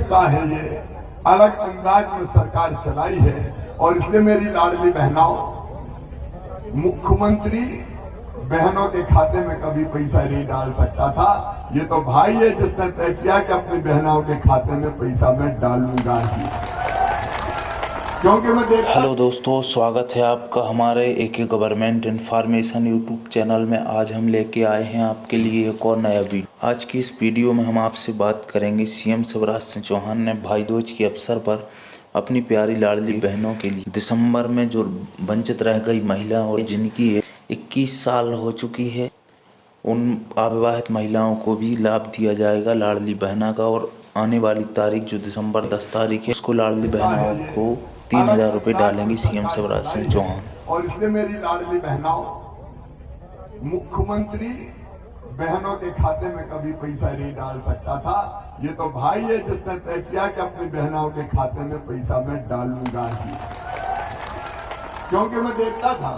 रिश्ता है, ये अलग अंदाज में सरकार चलाई है। और इसलिए मेरी लाडली बहनों, मुख्यमंत्री बहनों के खाते में कभी पैसा नहीं डाल सकता था। ये तो भाई है जिसने तय किया कि अपनी बहनों के खाते में पैसा मैं डालूंगा ही, क्योंकि मैं देखता। हेलो दोस्तों, स्वागत है आपका हमारे एक गवर्नमेंट इन्फॉर्मेशन यूट्यूब चैनल में। आज हम लेके आए हैं आपके लिए एक और नया वीडियो। आज की इस वीडियो में हम आपसे बात करेंगे सीएम शिवराज सिंह चौहान ने भाई दूज के अवसर पर अपनी प्यारी लाडली बहनों के लिए दिसंबर में जो वंचित रह गई महिला और जिनकी 21 साल हो चुकी है, उन अविवाहित महिलाओं को भी लाभ दिया जाएगा लाडली बहना का। और आने वाली तारीख जो दिसंबर 10 तारीख है, उसको लाडली बहनों को 3000 रुपये डालेंगे सीएम शिवराज सिंह चौहान। और इसलिए मेरी लाडली बहनों, मुख्यमंत्री बहनों के खाते में कभी पैसा नहीं डाल सकता था। ये तो भाई है जिसने तय किया कि अपनी बहनों के खाते में पैसा मैं डालूंगा ही, क्योंकि मैं देखता था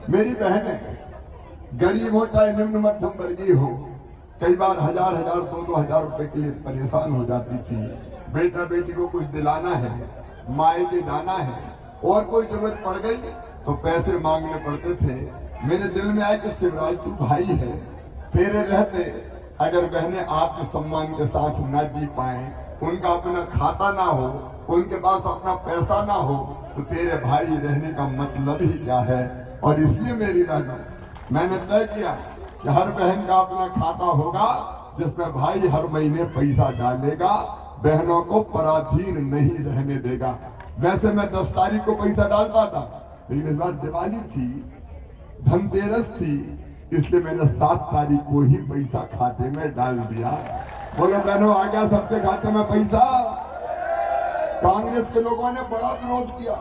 मेरी बहनें गरीब हो चाहे निम्न मध्यम वर्गीय हो, कई बार हजार हजार 2-2 हजार रुपए के लिए परेशान हो जाती थी। बेटा बेटी को कुछ दिलाना है, माए के जाना है, और कोई जरूरत पड़ गई तो पैसे मांगने पड़ते थे। मेरे दिल में आया कि शिवराज तू भाई है, तेरे रहते अगर बहनें आपके सम्मान के साथ न जी पाए, उनका अपना खाता ना हो, उनके पास अपना पैसा ना हो, तो तेरे भाई रहने का मतलब ही क्या है। और इसलिए मेरी बहनों, मैंने तय किया कि हर बहन का अपना खाता होगा जिसमें भाई हर महीने पैसा डालेगा, बहनों को पराधीन नहीं रहने देगा। वैसे मैं 10 तारीख को पैसा डाल पाता, लेकिन इस बार दिवाली थी, धनतेरस थी, इसलिए मैंने 7 तारीख को ही पैसा खाते में डाल दिया। बोलो बहनों, आ गया सबके खाते में पैसा। कांग्रेस के लोगों ने बड़ा विरोध किया,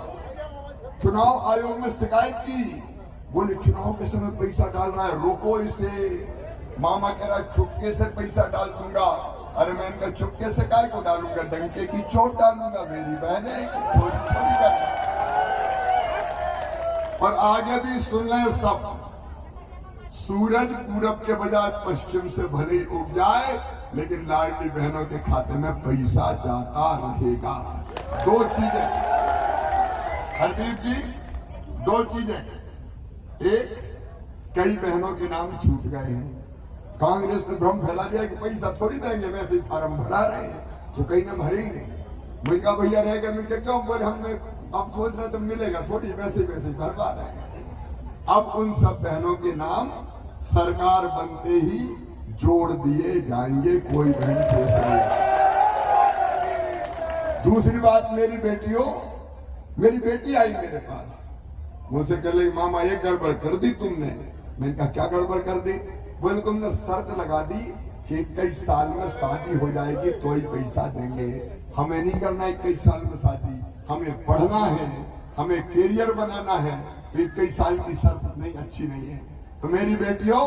चुनाव आयोग में शिकायत की, बोले चुनाव के समय पैसा डाल रहा है, रोको इसे। मामा कह रहा चुपके से पैसा डाल दूंगा। अरे मैं इनका चुपके से काय को डालूंगा, डंके की चोट डालूंगा। मेरी बहने थोड़ी थोड़ी करना। और आगे भी सुन लें सब, सूरज पूरब के बजाय पश्चिम से भले ही उग जाए, लेकिन लाडली बहनों के खाते में पैसा जाता रहेगा। 2 चीजें हरदीप जी, 2 चीजें। एक, कई बहनों के नाम छूट गए हैं। कांग्रेस ने भ्रम फैला दिया कि पैसा थोड़ी देंगे, वैसे ही फार्म भरा रहे हैं, तो कहीं ने भरे ही नहीं। मुझे कहा भैया रहेगा, मिलकर क्यों बोले, हमने अब सोच रहे तो मिलेगा थोड़ी, वैसे वैसे भरवा रहे हैं। अब उन सब बहनों के नाम सरकार बनते ही जोड़ दिए जाएंगे, कोई बहन सोच नहीं। दूसरी बात, मेरी बेटियों, मेरी बेटी आई मेरे पास, मुझसे कह रही मामा एक गड़बड़ कर दी तुमने। मैंने कहा क्या गड़बड़ कर दी? बोले तुमने शर्त लगा दी कि 21 साल में शादी हो जाएगी तो ही पैसा देंगे। हमें नहीं करना 21 साल में शादी, हमें पढ़ना है, हमें कैरियर बनाना है। 21 साल की शर्त नहीं, अच्छी नहीं है। तो मेरी बेटियों,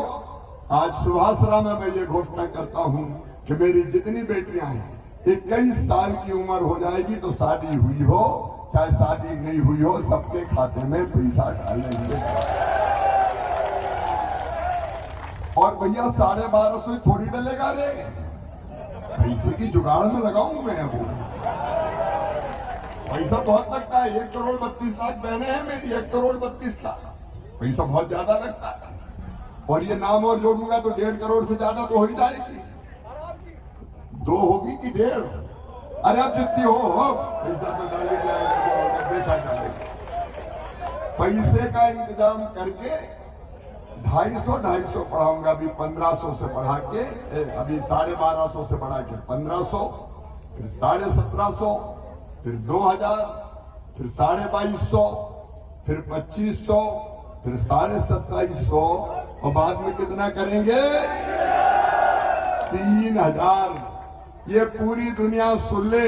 आज सुभाषरा में मैं ये घोषणा करता हूँ कि मेरी जितनी बेटियां हैं, 21 साल की उम्र हो जाएगी तो शादी हुई हो चाहे शादी नहीं हुई हो, सबके खाते में पैसा डालेंगे। और भैया 1250 थोड़ी डलेगा रे, पैसे की जुगाड़ में लगाऊं मैं। अभी पैसा बहुत लगता है, 1 करोड़ 32 लाख बहनें हैं मेरी, 1 करोड़ 32 लाख, पैसा बहुत ज्यादा लगता है। और ये नाम और जोड़ूंगा तो 1.5 करोड़ से ज्यादा तो हो ही जाएगी। 2 होगी कि 1.5? अरे अब जितनी हो पैसा तो डाल जाएगा, देखा जाएगा। पैसे का इंतजाम करके 250 पढ़ाऊंगा, अभी 1500 से बढ़ा के, अभी 1250 से बढ़ा के 1500, फिर 1750, फिर 2000, फिर 2250, फिर 2500, फिर 2750, और बाद में कितना करेंगे? 3000। ये पूरी दुनिया सुन ले,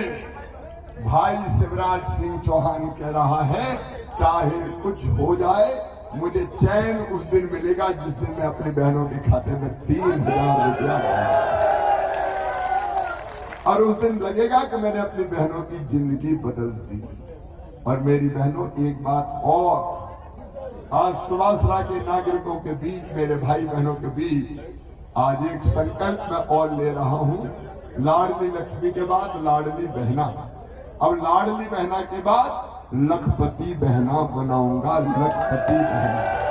भाई शिवराज सिंह चौहान कह रहा है चाहे कुछ हो जाए, मुझे चैन उस दिन मिलेगा जिस दिन मैं अपनी बहनों के खाते में 3000 रुपया, और उस दिन लगेगा कि मैंने अपनी बहनों की जिंदगी बदल दी। और मेरी बहनों, एक बात और, आज सुभाषरा के नागरिकों के बीच, मेरे भाई बहनों के बीच आज एक संकल्प मैं और ले रहा हूं लाडली लक्ष्मी के बाद लाडली बहना, अब लाडली बहना के बाद लखपति बहना बनाऊंगा, लखपति बहना।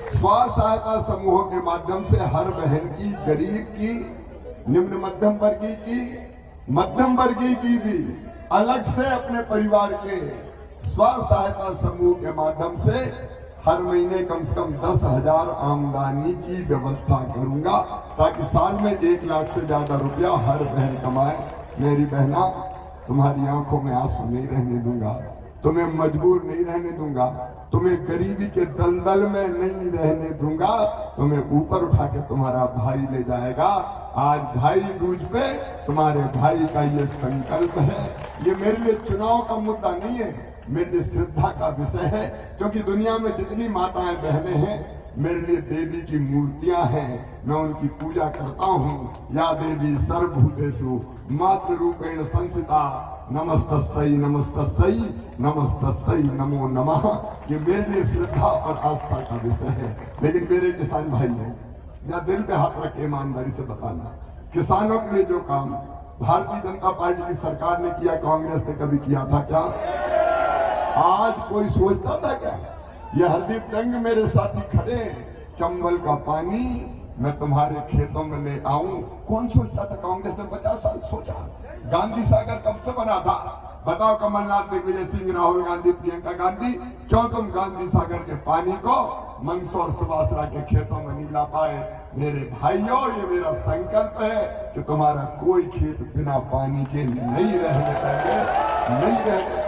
स्व सहायता समूहों के माध्यम से हर बहन की, गरीब की, निम्न मध्यम वर्गीय की, मध्यम वर्गीय की भी अलग से अपने परिवार के स्व सहायता समूह के माध्यम से हर महीने कम से कम 10,000 आमदनी की व्यवस्था करूंगा, ताकि साल में 1 लाख से ज्यादा रुपया हर बहन कमाए। मेरी बहना, तुम्हारी आंखों में आंसू नहीं रहने दूंगा, तुम्हें मजबूर नहीं रहने दूंगा, तुम्हें गरीबी के दलदल में नहीं रहने दूंगा, तुम्हें ऊपर उठा के तुम्हारा भाई ले जाएगा। आज भाई दूज पे तुम्हारे भाई का ये संकल्प है। ये मेरे लिए चुनाव का मुद्दा नहीं है, मेरे लिए श्रद्धा का विषय है, क्योंकि दुनिया में जितनी माताएं बहनें हैं मेरे लिए देवी की मूर्तियां हैं, मैं उनकी पूजा करता हूँ। या देवी सर्वभूतेषु मातृ रूपेण संस्थिता, नमस्तस्यै नमस्तस्यै नमस्तस्यै नमो नमः। ये मेरे लिए श्रद्धा और आस्था का विषय है। लेकिन मेरे किसान भाई हैं, या दिल पे हाथ रख के ईमानदारी से बताना, किसानों के लिए जो काम भारतीय जनता पार्टी की सरकार ने किया, कांग्रेस ने कभी किया था क्या? आज कोई सोचता था क्या? ये हरदीप रंग मेरे साथी खड़े, चंबल का पानी मैं तुम्हारे खेतों में ले आऊं, कौन सोचता था? कांग्रेस ने 50 साल सोचा। गांधी सागर कब से बना था? बताओ कमलनाथ, दिग्विजय सिंह, राहुल गांधी, प्रियंका गांधी, क्यों तुम गांधी सागर के पानी को मंदसौर सुभाषरा के खेतों में नहीं ला पाए? मेरे भाइयों, ये मेरा संकल्प है कि तुम्हारा कोई खेत बिना पानी के नहीं रहने देंगे, नहीं रहने।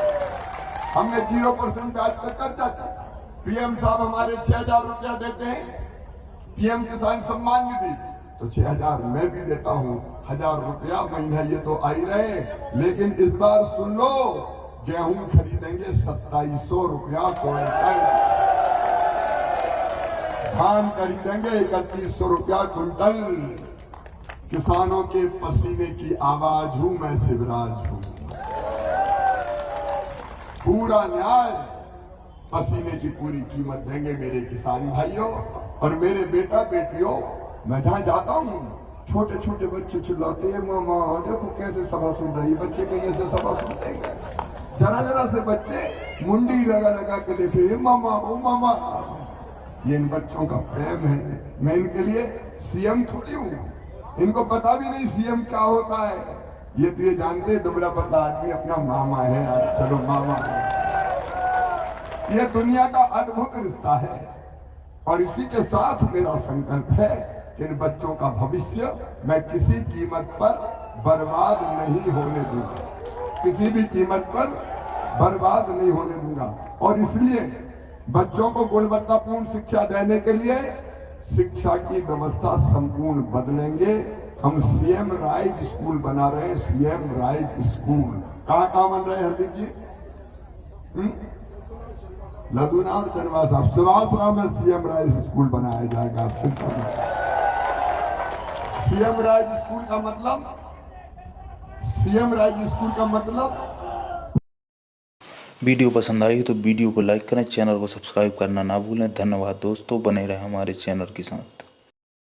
हमने 0% ब्याज पर कर्जा दिया। पीएम साहब हमारे 6,000 रुपया देते हैं, पीएम किसान सम्मान निधि, तो 6,000 मैं भी देता हूँ, 1,000 रुपया महीना ये तो आ ही रहे। लेकिन इस बार सुन लो, गेहूं खरीदेंगे 2700 रुपया क्विंटल, धान खरीदेंगे 3100 रुपया क्विंटल। किसानों के पसीने की आवाज हूं मैं, शिवराज हूं। पूरा न्याय, पसीने की पूरी कीमत देंगे मेरे किसान भाइयों और मेरे बेटा बेटियों। मैं जहां जाता हूं, छोटे छोटे बच्चे चिल्लाते हैं, मामा देखो कैसे सभा सुन रही। बच्चे कहीं से सभा सुनते हैं? जरा जरा से बच्चे मुंडी लगा लगा के देखे, मामा ओ मामा। ये इन बच्चों का प्रेम है। मैं इनके लिए सीएम थोड़ी हूं, इनको पता भी नहीं सीएम क्या होता है। ये तो ये जानते, दुबला पतला आदमी अपना मामा है, चलो मामा है। ये दुनिया का अद्भुत रिश्ता है और इसी के साथ मेरा संकल्प है कि इन बच्चों का भविष्य मैं किसी कीमत पर बर्बाद नहीं होने दूंगा, किसी भी कीमत पर बर्बाद नहीं होने दूंगा। और इसलिए बच्चों को गुणवत्तापूर्ण शिक्षा देने के लिए शिक्षा की व्यवस्था संपूर्ण बदलेंगे। हम सीएम राइज स्कूल बना रहे हैं, सीएम राइज स्कूल। कहाँ बन रहे हैं हरदीप जी? लदुना और चरवा साहब, सुभाषरा में सीएम राइज स्कूल बनाया जाएगा। सीएम राइज स्कूल का मतलब, सीएम राइज स्कूल का मतलब। वीडियो पसंद आई तो वीडियो को लाइक करें, चैनल को सब्सक्राइब करना ना भूलें। धन्यवाद दोस्तों, बने रहें हमारे चैनल के साथ।